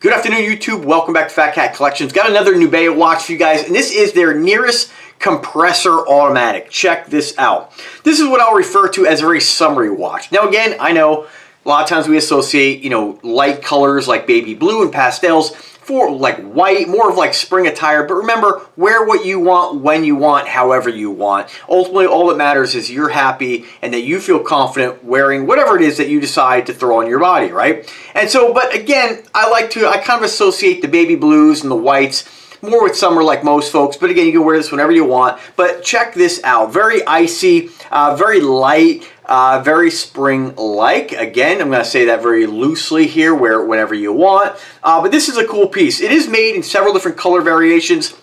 Good afternoon, YouTube. Welcome back to Phatkat Collections. Got another Nubeo watch for you guys, and this is their Nereus Compressor Automatic. Check this out. This is what I'll refer to as a very summery watch. Now, again, I know a lot of times we associate, light colors like baby blue and pastels for like white, more of like spring attire. But remember, wear what you want, when you want, however you want. Ultimately, all that matters is you're happy and that you feel confident wearing whatever it is that you decide to throw on your body, right? And so, but again, I kind of associate the baby blues and the whites more with summer like most folks, but again, you can wear this whenever you want. But check this out. Very icy, very light, very spring-like. Again, I'm going to say that very loosely here, wear it whenever you want. But this is a cool piece. It is made in several different color variations.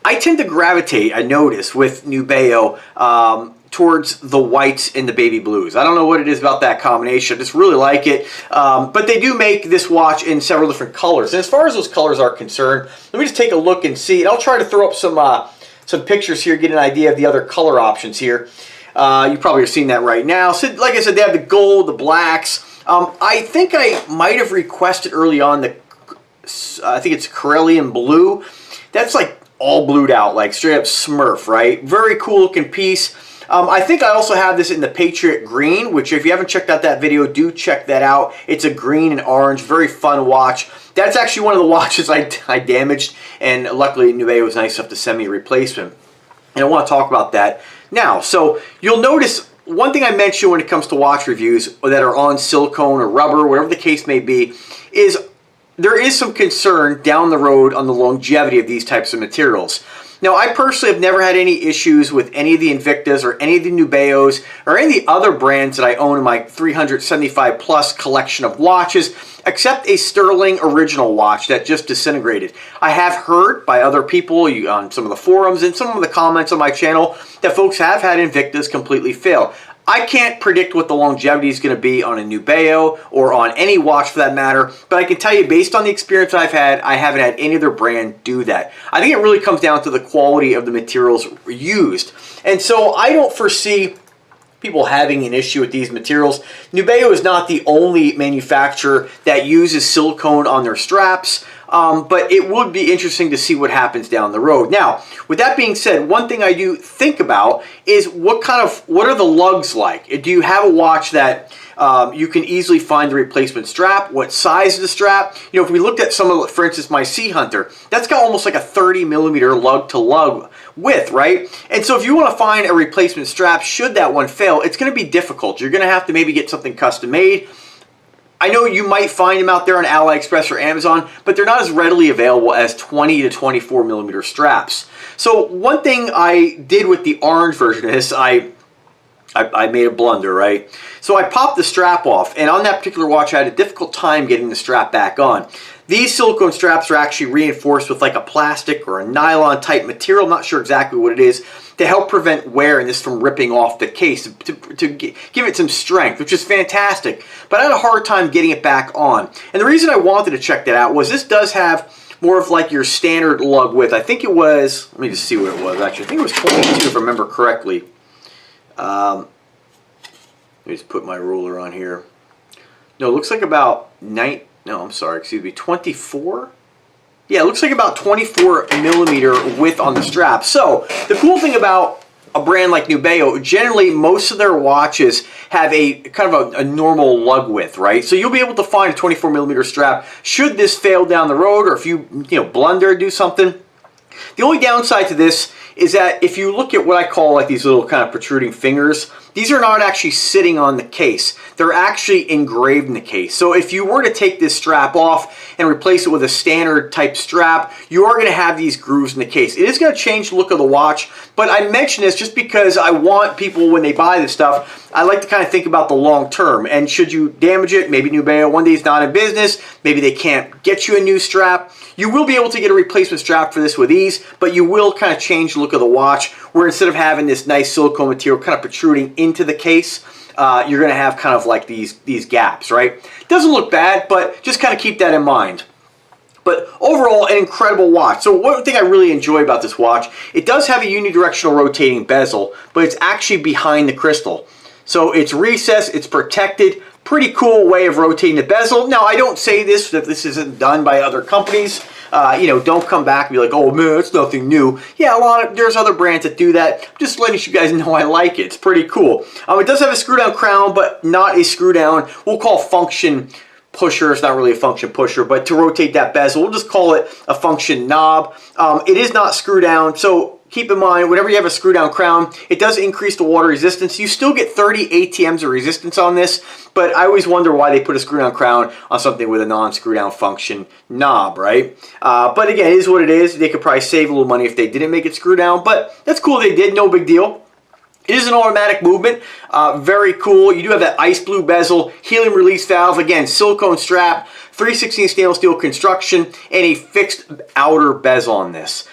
I tend to gravitate, I notice, with Nubeo towards the whites and the baby blues. I don't know what it is about that combination. I just really like it. But they do make this watch in several different colors. And as far as those colors are concerned, let me just take a look and see. And I'll try to throw up some pictures here, get an idea of the other color options here. You probably are seeing that right now. So, like I said, they have the gold, the blacks. I think I might have requested early on I think it's Corellian blue. That's like all blued out, like straight up Smurf, right? Very cool looking piece. I think I also have this in the Patriot Green, which if you haven't checked out that video, do check that out. It's a green and orange, very fun watch. That's actually one of the watches I damaged, and luckily Nubeo was nice enough to send me a replacement. And I want to talk about that now. So you'll notice one thing I mentioned when it comes to watch reviews that are on silicone or rubber, whatever the case may be, is there is some concern down the road on the longevity of these types of materials. Now, I personally have never had any issues with any of the Invictas or any of the Nubeos or any of the other brands that I own in my 375 plus collection of watches, except a Sterling original watch that just disintegrated. I have heard by other people on some of the forums and some of the comments on my channel that folks have had Invictas completely fail. I can't predict what the longevity is going to be on a Nubeo or on any watch for that matter, but I can tell you based on the experience I've had, I haven't had any other brand do that. I think it really comes down to the quality of the materials used. And so I don't foresee people having an issue with these materials. Nubeo is not the only manufacturer that uses silicone on their straps, but it would be interesting to see what happens down the road. Now, with that being said, one thing I do think about is what are the lugs like? Do you have a watch that you can easily find the replacement strap? What size is the strap? If we looked at some of, for instance, my Sea Hunter, that's got almost like a 30mm lug to lug width, right? And so if you want to find a replacement strap, should that one fail, it's going to be difficult. You're going to have to maybe get something custom made. I know you might find them out there on AliExpress or Amazon, but they're not as readily available as 20 to 24mm straps. So one thing I did with the orange version of this, I made a blunder, right? So I popped the strap off, and on that particular watch, I had a difficult time getting the strap back on. These silicone straps are actually reinforced with like a plastic or a nylon type material, I'm not sure exactly what it is, to help prevent wear and this from ripping off the case, to give it some strength, which is fantastic. But I had a hard time getting it back on. And the reason I wanted to check that out was this does have more of like your standard lug width. I think it was, let me just see what it was actually. I think it was 22 if I remember correctly. Let me just put my ruler on here. No, it looks like about 24? Yeah, it looks like about 24mm width on the strap. So, the cool thing about a brand like Nubeo, generally most of their watches have a kind of a normal lug width, right? So you'll be able to find a 24mm strap should this fail down the road, or if you blunder or do something. The only downside to this is that if you look at what I call like these little kind of protruding fingers, these are not actually sitting on the case. They're actually engraved in the case. So if you were to take this strap off and replace it with a standard type strap, you are going to have these grooves in the case. It is going to change the look of the watch, but I mention this just because I want people, when they buy this stuff, I like to kind of think about the long term. And should you damage it, maybe Nubeo one day is not in business, maybe they can't get you a new strap, you will be able to get a replacement strap for this with ease, but you will kind of change the look of the watch, where instead of having this nice silicone material kind of protruding into the case, you're going to have kind of like these gaps, right? Doesn't look bad, but just kind of keep that in mind. But overall, an incredible watch. So one thing I really enjoy about this watch, it does have a unidirectional rotating bezel, but it's actually behind the crystal. So it's recessed, it's protected, Pretty cool way of rotating the bezel. Now, I don't say this that this isn't done by other companies. You know, don't come back and be like, oh man, it's nothing new. Yeah, there's other brands that do that. Just letting you guys know I like it. It's pretty cool. It does have a screw down crown, but not a screw down. We'll call function pusher. It's not really a function pusher, but to rotate that bezel, we'll just call it a function knob. It is not screw down, so keep in mind, whenever you have a screw down crown, it does increase the water resistance. You still get 30 ATMs of resistance on this, but I always wonder why they put a screw down crown on something with a non-screw down function knob, right? But again, it is what it is. They could probably save a little money if they didn't make it screw down, but that's cool they did, no big deal. It is an automatic movement, very cool. You do have that ice blue bezel, helium release valve, again, silicone strap, 3/16 stainless steel construction, and a fixed outer bezel on this.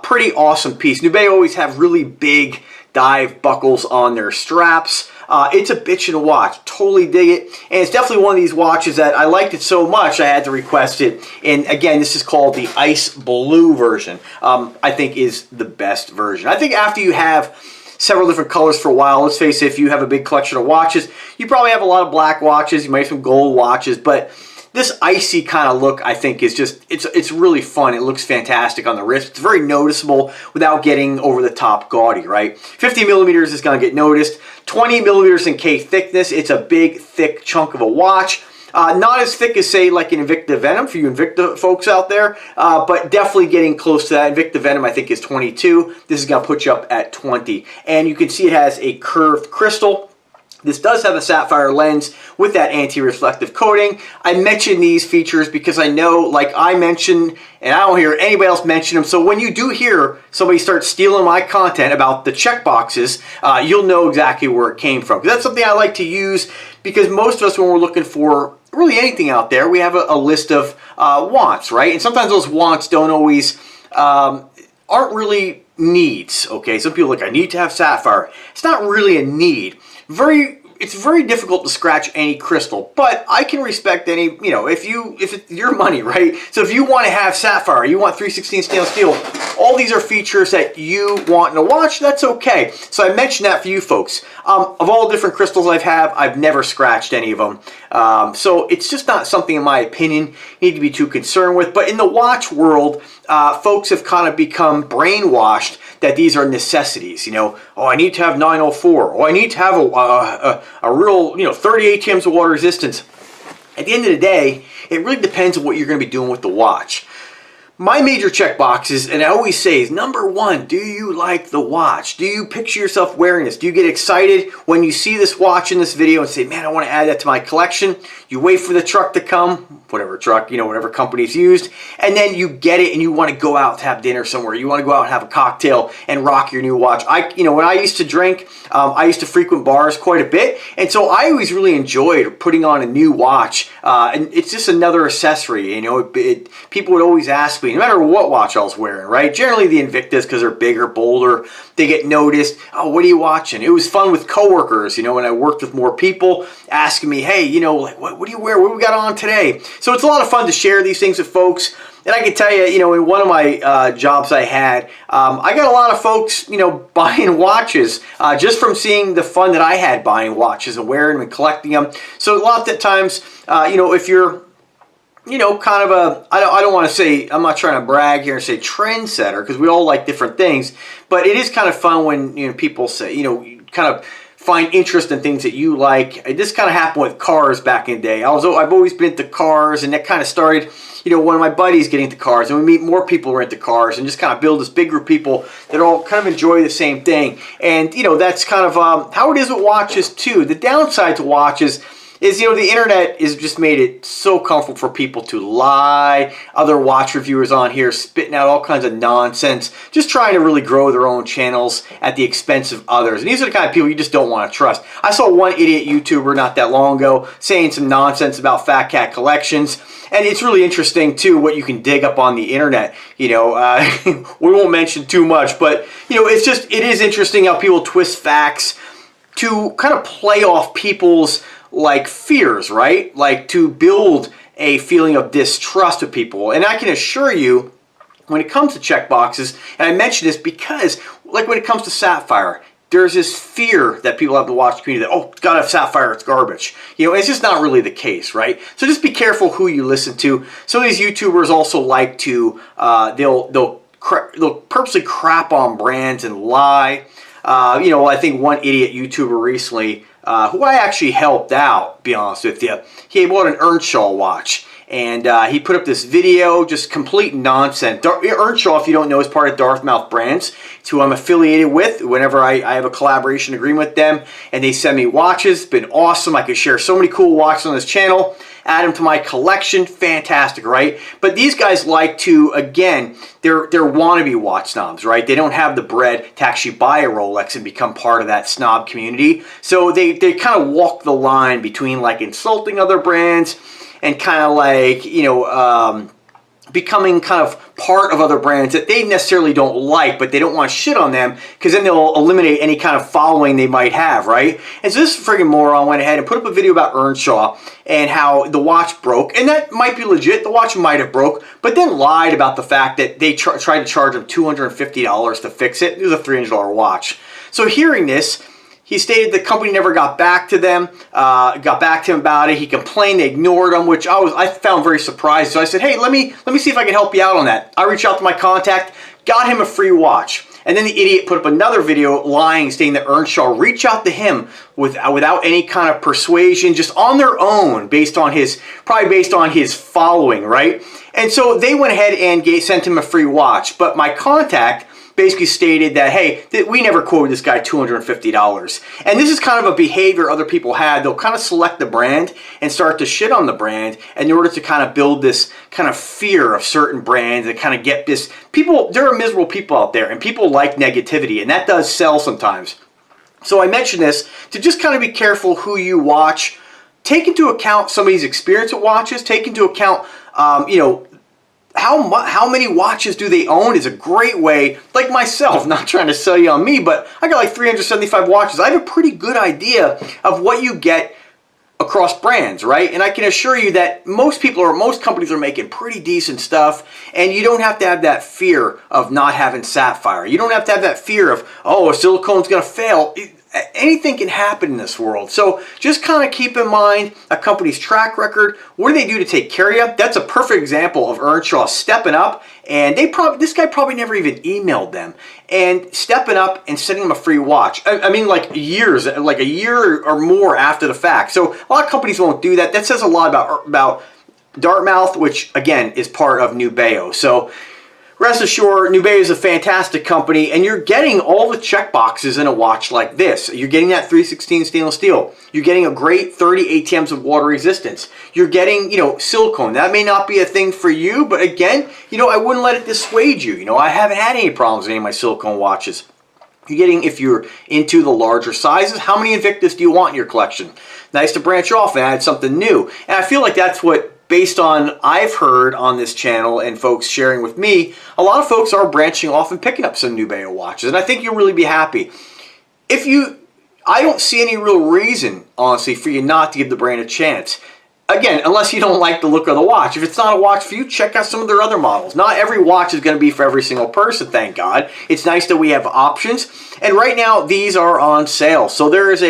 Pretty awesome piece. Nubeo always have really big dive buckles on their straps. It's a bitchin' to watch. Totally dig it. And it's definitely one of these watches that I liked it so much I had to request it. And again, this is called the ice blue version. I think is the best version. I think after you have several different colors for a while, let's face it, if you have a big collection of watches, you probably have a lot of black watches, you might have some gold watches, but this icy kind of look, I think, is just, it's really fun. It looks fantastic on the wrist. It's very noticeable without getting over the top gaudy, right? 50 millimeters is going to get noticed. 20 millimeters in K thickness. It's a big, thick chunk of a watch. Not as thick as, say, like an Invicta Venom for you Invicta folks out there, but definitely getting close to that. Invicta Venom, I think, is 22. This is going to put you up at 20. And you can see it has a curved crystal. This does have a sapphire lens with that anti-reflective coating. I mention these features because I know, like I mentioned, and I don't hear anybody else mention them. So when you do hear somebody start stealing my content about the check boxes, you'll know exactly where it came from. That's something I like to use because most of us, when we're looking for really anything out there, we have a list of wants, right? And sometimes those wants don't always, aren't really needs, okay? Some people are like, I need to have sapphire. It's not really a need. It's very difficult to scratch any crystal, but I can respect any, you know, if it's your money, right? So if you want to have sapphire, you want 3/16 stainless steel, all these are features that you want in a watch, that's okay. So I mentioned that for you folks. Of all the different crystals I've never scratched any of them. So it's just not something, in my opinion, you need to be too concerned with. But in the watch world, folks have kind of become brainwashed that these are necessities. You know, oh, I need to have 904. Oh, I need to have a real, 30 ATMs of water resistance. At the end of the day, it really depends on what you're going to be doing with the watch. My major check boxes, and I always say, is number one, do you like the watch? Do you picture yourself wearing this? Do you get excited when you see this watch in this video and say, man, I want to add that to my collection? You wait for the truck to come, whatever truck, whatever company's used, and then you get it and you want to go out to have dinner somewhere. You want to go out and have a cocktail and rock your new watch. When I used to drink, I used to frequent bars quite a bit, and so I always really enjoyed putting on a new watch, and it's just another accessory. People would always ask me, no matter what watch I was wearing, right? Generally the Invictas, because they're bigger, bolder, they get noticed. Oh, what are you watching? It was fun with coworkers, when I worked with more people, asking me, hey, like, what do you wear? What do we got on today? So it's a lot of fun to share these things with folks. And I can tell you, in one of my jobs I had, I got a lot of folks, buying watches just from seeing the fun that I had buying watches and wearing them and collecting them. So a lot of times, if you're kind of I don't want to say, I'm not trying to brag here and say trendsetter, because we all like different things, but it is kind of fun when, people say, kind of find interest in things that you like. This kind of happened with cars back in the day. I've always been into cars, and that kind of started, one of my buddies getting into cars, and we meet more people who are into cars, and just kind of build this big group of people that all kind of enjoy the same thing. And, that's kind of how it is with watches too. The downside to watches is, the internet has just made it so comfortable for people to lie. Other watch reviewers on here spitting out all kinds of nonsense, just trying to really grow their own channels at the expense of others. And these are the kind of people you just don't want to trust. I saw one idiot YouTuber not that long ago saying some nonsense about Phatkat Collections. And it's really interesting, too, what you can dig up on the internet. We won't mention too much, but, it is interesting how people twist facts to kind of play off people's fears, right? Like to build a feeling of distrust of people. And I can assure you, when it comes to check boxes, and I mention this because, when it comes to sapphire, there's this fear that people have in the watch community that, oh, gotta have sapphire, it's garbage. You know, it's just not really the case, right? So just be careful who you listen to. Some of these YouTubers also like to, they'll purposely crap on brands and lie. You know, I think one idiot YouTuber recently, who I actually helped out, to be honest with you, he bought an Earnshaw watch. And he put up this video, just complete nonsense. Earnshaw, if you don't know, is part of Dartmouth Brands. It's who I'm affiliated with. Whenever I have a collaboration agreement with them, and they send me watches, it's been awesome. I could share so many cool watches on this channel, add them to my collection, fantastic, right? But these guys like to, again, they're wannabe watch snobs, right? They don't have the bread to actually buy a Rolex and become part of that snob community. So they kind of walk the line between like insulting other brands and kind of like, you know, becoming kind of part of other brands that they necessarily don't like, but they don't want to shit on them because then they'll eliminate any kind of following they might have, right? And so this friggin' moron went ahead and put up a video about Earnshaw and how the watch broke, and that might be legit, the watch might have broke, but then lied about the fact that they tried to charge him $250 to fix it. It was a $300 watch. So hearing this, he stated the company never got back to them, got back to him about it. He complained, they ignored him, which I found very surprised. So I said, hey, let me see if I can help you out on that. I reached out to my contact, got him a free watch. And then the idiot put up another video lying, stating that Earnshaw reached out to him without any kind of persuasion, just on their own, probably based on his following, right? And so they went ahead and sent him a free watch. But my contact basically stated that, hey, we never quoted this guy $250. And this is kind of a behavior other people had. They'll kind of select the brand and start to shit on the brand in order to kind of build this kind of fear of certain brands and kind of get this. People, there are miserable people out there, and people like negativity, and that does sell sometimes. So I mentioned this to just kind of be careful who you watch. Take into account somebody's experience with watches. Take into account, you know, how many watches do they own is a great way, like myself, not trying to sell you on me, but I got like 375 watches. I have a pretty good idea of what you get across brands, right? And I can assure you that most companies are making pretty decent stuff, and you don't have to have that fear of not having sapphire. You don't have to have that fear of, oh, silicone's gonna fail. Anything can happen in this world. So just kind of keep in mind a company's track record. What do they do to take care of you? That's a perfect example of Earnshaw stepping up, and this guy probably never even emailed them, and stepping up and sending them a free watch. I mean, like years, like a year or more after the fact. So a lot of companies won't do that. That says a lot about Dartmouth, which again is part of Nubeo. So rest assured, Nubeo is a fantastic company, and you're getting all the check boxes in a watch like this. You're getting that 316 stainless steel. You're getting a great 30 ATMs of water resistance. You're getting, you know, silicone. That may not be a thing for you, but again, you know, I wouldn't let it dissuade you. You know, I haven't had any problems with any of my silicone watches. You're getting, if you're into the larger sizes, how many Invictus do you want in your collection? Nice to branch off and add something new. And I feel like that's what, based on I've heard on this channel and folks sharing with me, a lot of folks are branching off and picking up some Nubeo watches, and I think you'll really be happy. I don't see any real reason, honestly, for you not to give the brand a chance. Again, unless you don't like the look of the watch. If it's not a watch for you, check out some of their other models. Not every watch is going to be for every single person, thank God. It's nice that we have options, and right now these are on sale. So there is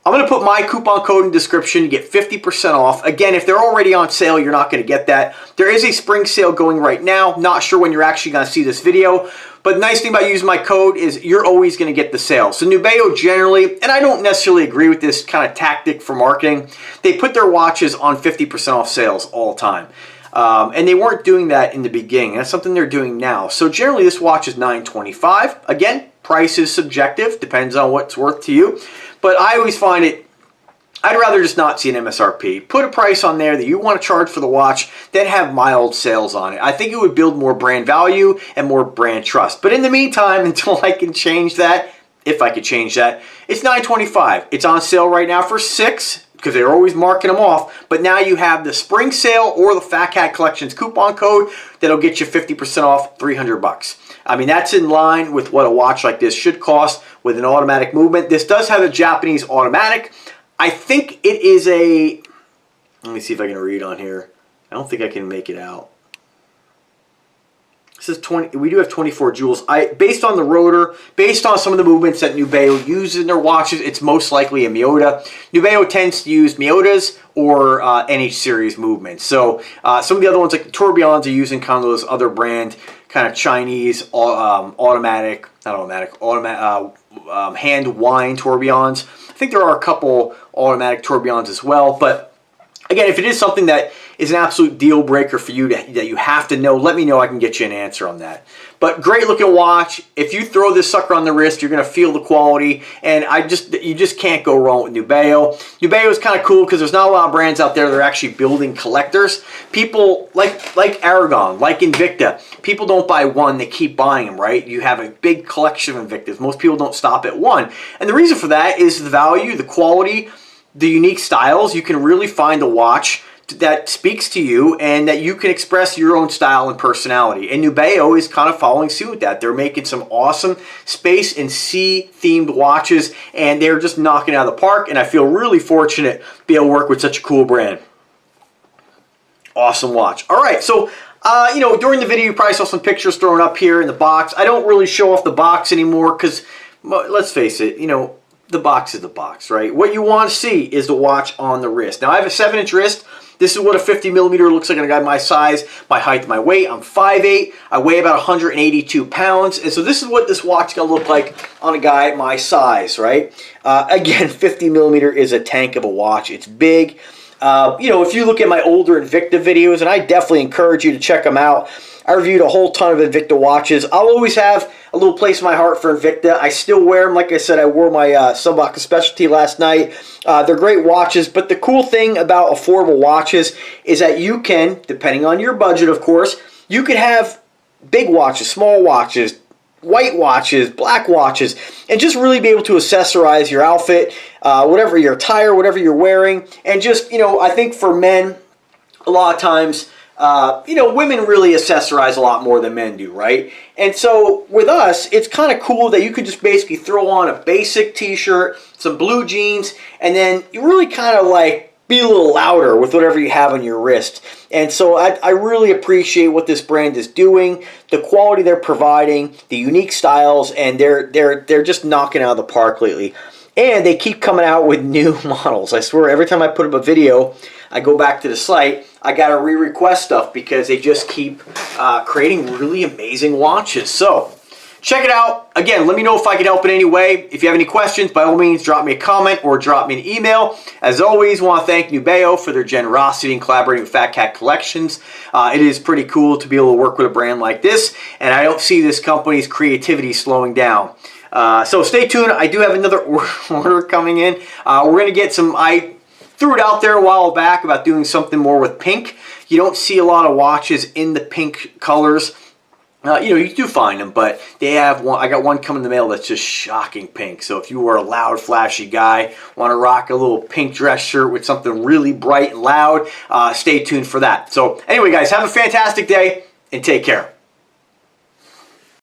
I'm going to put my coupon code in the description. You get 50% off. Again, if they're already on sale, you're not going to get that. There is a spring sale going right now. Not sure when you're actually going to see this video. But the nice thing about using my code is you're always going to get the sale. So Nubeo generally, and I don't necessarily agree with this kind of tactic for marketing, they put their watches on 50% off sales all the time. And they weren't doing that in the beginning. That's something they're doing now. So generally this watch is $925. Again, price is subjective. Depends on what's worth to you. But I always find I'd rather just not see an MSRP. Put a price on there that you want to charge for the watch, then have mild sales on it. I think it would build more brand value and more brand trust. But in the meantime, until I can change that, if I could change that, it's $925. It's on sale right now for $6 because they're always marking them off. But now you have the spring sale or the Phatkat Collections coupon code that'll get you 50% off, $300. I mean, that's in line with what a watch like this should cost with an automatic movement. This does have a Japanese automatic. I think it is a, let me see if I can read on here. I don't think I can make it out. This is 20. We do have 24 joules. Based on the rotor, based on some of the movements that Nubeo uses in their watches, it's most likely a Miyota. Nubeo tends to use Miyotas or NH series movements. So some of the other ones, like the tourbillons, are using kind of those other brand, kind of Chinese automatic, not automatic, hand wind tourbillons. I think there are a couple automatic tourbillons as well, but again, if it is something that is an absolute deal breaker for you that you have to know, let me know. I can get you an answer on that. But great looking watch. If you throw this sucker on the wrist, you're going to feel the quality, and you just can't go wrong with Nubeo. Nubeo is kind of cool because there's not a lot of brands out there that are actually building collectors. People like Aragon, like Invicta, people don't buy one, they keep buying them, right? You have a big collection of Invictas. Most people don't stop at one. And the reason for that is the value, the quality, the unique styles. You can really find a watch that speaks to you and that you can express your own style and personality. And Nubeo is kind of following suit with that. They're making some awesome space and sea themed watches, and they're just knocking it out of the park, and I feel really fortunate to be able to work with such a cool brand. Awesome watch. All right, so you know, during the video you probably saw some pictures thrown up here in the box. I don't really show off the box anymore because, let's face it, you know, the box is the box, right? What you want to see is the watch on the wrist. Now, I have a 7-inch wrist. This is what a 50 millimeter looks like on a guy my size, my height, my weight. I'm 5'8". I weigh about 182 pounds. And so this is what this watch is going to look like on a guy my size, right? Again, 50 millimeter is a tank of a watch. It's big. You know, if you look at my older Invicta videos, and I definitely encourage you to check them out, I reviewed a whole ton of Invicta watches. I'll always have a little place in my heart for Invicta. I still wear them. Like I said, I wore my Subbaka Specialty last night. They're great watches, but the cool thing about affordable watches is that you can, depending on your budget, of course, you could have big watches, small watches, white watches, black watches, and just really be able to accessorize your outfit, whatever your attire, whatever you're wearing. And just, you know, I think for men, a lot of times, you know, women really accessorize a lot more than men do, right? And so with us, it's kind of cool that you could just basically throw on a basic t-shirt, some blue jeans, and then you really kind of like be a little louder with whatever you have on your wrist. And so I really appreciate what this brand is doing, the quality they're providing, the unique styles, and they're just knocking out of the park lately. And they keep coming out with new models. I swear, every time I put up a video, I go back to the site, I gotta re-request stuff because they just keep creating really amazing watches. So check it out. Again, let me know if I can help in any way. If you have any questions, by all means, drop me a comment or drop me an email. As always, I want to thank Nubeo for their generosity in collaborating with Phatkat Collections. It is pretty cool to be able to work with a brand like this, and I don't see this company's creativity slowing down. So stay tuned. I do have another order coming in. We're going to get some... I threw it out there a while back about doing something more with pink. You don't see a lot of watches in the pink colors. You know, you do find them, but they have one. I got one coming in the mail that's just shocking pink. So if you are a loud, flashy guy, want to rock a little pink dress shirt with something really bright and loud, stay tuned for that. So anyway, guys, have a fantastic day and take care.